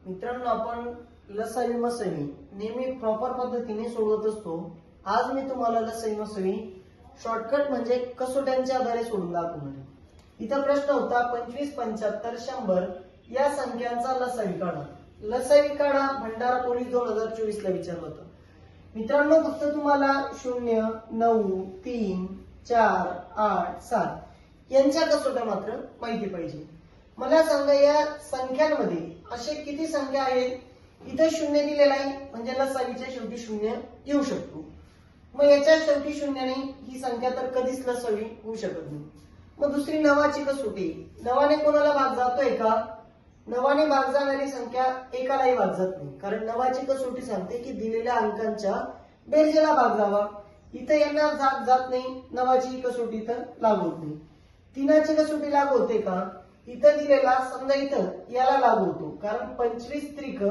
मित्रांनो, आपण लसावी मसावी नेहमी प्रॉपर पद्धतीने सोडवत असतो। आज मी तुम्हाला लसावी मसावी शॉर्टकट म्हणजे कसोट्यांच्या आधारे सोडून दाखवणार आहे। इथं प्रश्न होता 25, 75, 100 या संख्यांचा लसावी काढा। लसावी काढा भंडारा पोलीस 2024 ला विचारलं होतं। मित्रांनो, फक्त तुम्हाला 0, 9, 3, 4, 8, 7 यांच्या कसोट्या मात्र माहिती पाहिजे। मला सांगा, या संख्यांमध्ये असे किती संख्या आहेत? इथे 0 दिलेला आहे म्हणजे लसावीच्या शेवटी 0 येऊ शकतो। मग याच्या शेवटी 0 नाही, ही संख्या तर कधीच लसावी होऊ शकत नाही। मग दुसरी नवाची कसोटी, नवाने कोणाला भाग जातोय का? नवाने भाग जाणारी संख्या एकालाही भाग जात नाही, कारण नवाची कसोटी सांगते की दिलेल्या अंकांच्या बेरजेला भाग जावा। इथे यांना भाग जात नाही, नवाची कसोटी तर लागू होत नाही। तीनाची कसोटी लागू होते का? इथं दिलेला समजा इथं याला लागू होतो, कारण 25 त्रिक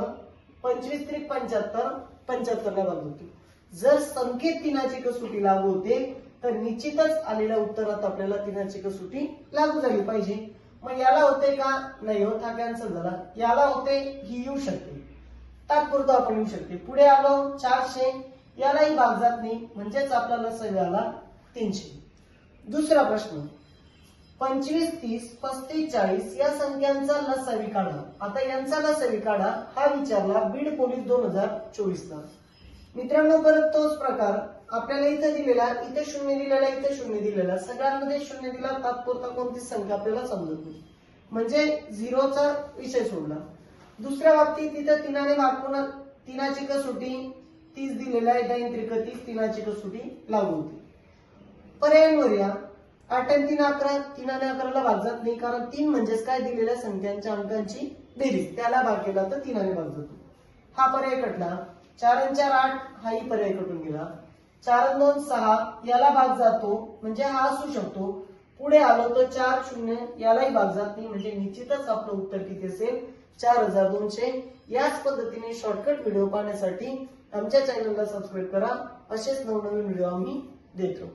75, 75 ला लागू होतो। जर संख्येत तीनाची कसोटी लागू होते तर निश्चितच आलेल्या उत्तरात आपल्याला तीनाची कसोटी लागू झाली पाहिजे। मग याला होते का? नाही होत, हा कॅन्सल झाला। याला होते, ही येऊ शकते, तात्पुरतं आपण येऊ शकते। पुढे आलो 400, यालाही भाग जात नाही म्हणजेच आपला लसावी आला 300। दुसरा प्रश्न 25, 30, 35, 40 या संख्यांचा लसावी काढा। आता यांचा लसावी काढा हा विचारला बीड पोलीस 2024 ला। मित्रांनो, परत तोच प्रकार आपल्याला इथे दिलेला, इथे 0 दिलेला, इथे 0 दिलेला, सगळ्यांमध्ये 0 दिला, तात्पुरता कोणतीच संख्या आपल्याला समजत नाही म्हणजे 0 चा विषय सोडला। दुसऱ्या बाबतीत इथे तीनाने भाग पुन्हा तीनाची कसोटी 30 दिलेला आहे, 9 त्रिक 30, तीनाची कसोटी लागू होती। पर्यायांवर या 8 आणि 3 11, 3 आणि 11 ला भाग जात नाही, कारण 3 म्हणजेच काय? दिलेल्या संख्यांच्या अंकांची बेरीज, त्याला भाग केला तर 3 ने भाग जातो। हा पर्याय कटला। 4 आणि 4 8, हाही पर्याय कटून गेला। 4 आणि 2 6, याला भाग जातो म्हणजे हा असू शकतो। पुढे आलो तर 4 0, यालाही भाग जात नाही म्हणजे निश्चितच आपलं उत्तर किती असेल? 4200। याच पद्धतीने शॉर्टकट व्हिडिओ पाहण्यासाठी आमच्या चॅनलला सबस्क्राईब करा। असेच नवनवीन व्हिडिओ आम्ही देतो।